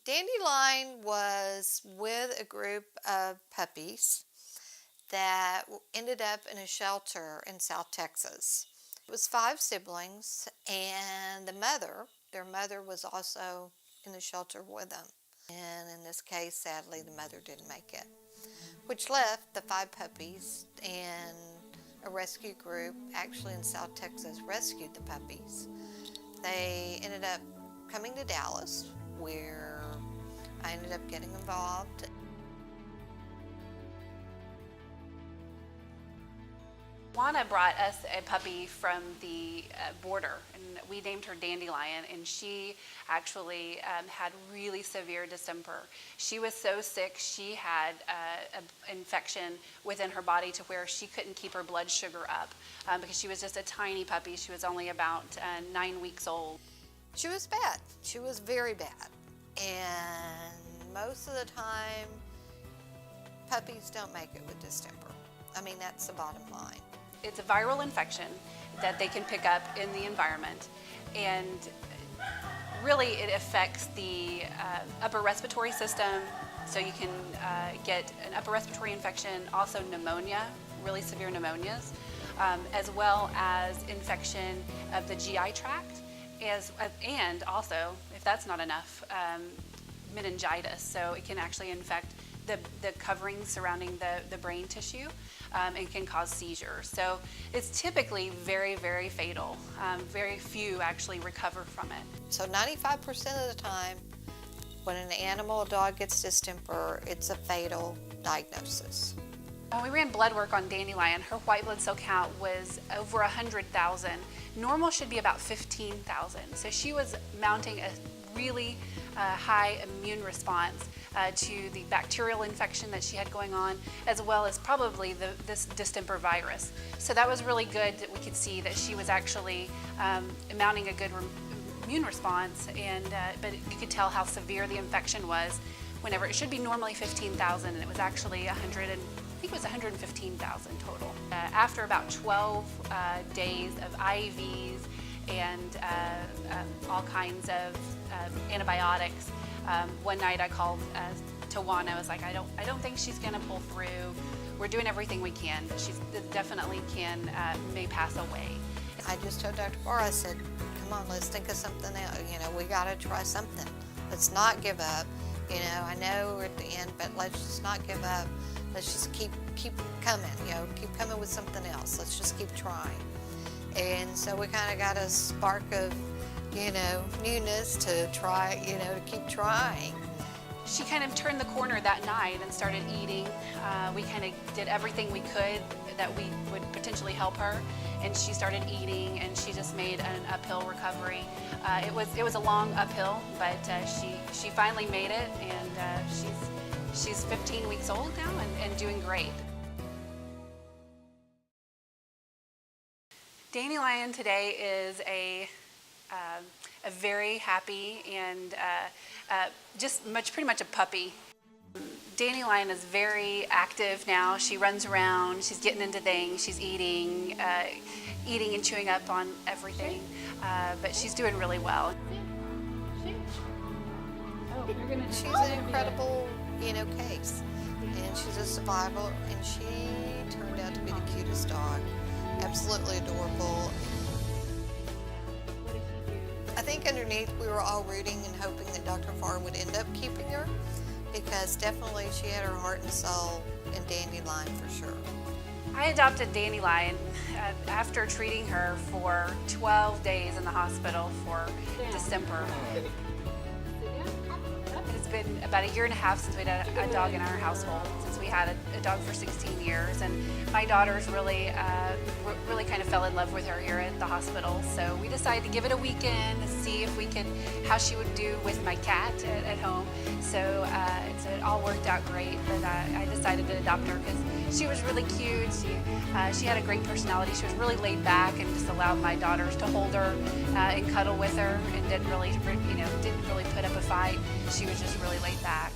Dandelion was with a group of puppies that ended up in a shelter in South Texas. It was 5 siblings, and their mother was also in the shelter with them. And in this case, sadly, the mother didn't make it, which left the 5 puppies, and a rescue group actually in South Texas rescued the puppies. They ended up coming to Dallas, where I ended up getting involved. Tawana brought us a puppy from the border, and we named her Dandelion, and she actually had really severe distemper. She was so sick, she had an infection within her body to where she couldn't keep her blood sugar up because she was just a tiny puppy. She was only about 9 weeks old. She was bad. She was very bad. And most of the time, puppies don't make it with distemper. I mean, that's the bottom line. It's a viral infection that they can pick up in the environment, and really it affects the upper respiratory system, so you can get an upper respiratory infection, also pneumonia, really severe pneumonias, as well as infection of the GI tract, and also, if that's not enough, meningitis. So it can actually infect the covering surrounding the brain tissue and can cause seizures. So it's typically very, very fatal. Very few actually recover from it. So 95% of the time, when an animal, a dog, gets distemper, it's a fatal diagnosis. When we ran blood work on Dandelion, her white blood cell count was over 100,000. Normal should be about 15,000. So she was mounting a really high immune response to the bacterial infection that she had going on, as well as probably this distemper virus. So that was really good that we could see that she was actually mounting a good immune response, but you could tell how severe the infection was whenever it should be normally 15,000, and it was actually 115,000 total. After about 12 days of IVs and all kinds of antibiotics, one night I called Tawana. I was like, I don't think she's going to pull through. We're doing everything we can, but she definitely may pass away. I just told Dr. Barr, I said, come on, let's think of something else. You know, we got to try something. Let's not give up. You know, I know we're at the end, but let's just not give up. Let's just keep coming, you know, keep coming with something else. Let's just keep trying. And so we kind of got a spark of, you know, newness to try, you know, to keep trying. She kind of turned the corner that night and started eating. We kind of did everything we could that we would potentially help her, and she started eating, and she just made an uphill recovery. It was a long uphill, but she finally made it, and she's 15 weeks old now and doing great. Dandelion today is a very happy and just pretty much a puppy. Dandelion is very active now. She runs around, she's getting into things, she's eating and chewing up on everything, but she's doing really well. She's an incredible, you know, case, and she's a survivor, and she turned out to be the cutest dog. Absolutely adorable. I think underneath we were all rooting and hoping that Dr. Farr would end up keeping her, because definitely she had her heart and soul in Dandelion for sure. I adopted Dandelion after treating her for 12 days in the hospital for distemper. It's been about 1.5 years since we had a dog in our household, since we had a dog for 16 years, and my daughters really kind of fell in love with her here at the hospital. So we decided to give it a weekend to see how she would do with my cat at home. So it all worked out great, but I decided to adopt her because she was really cute. She had a great personality. She was really laid back and just allowed my daughters to hold her and cuddle with her, and didn't really put up a fight. She was just really laid back.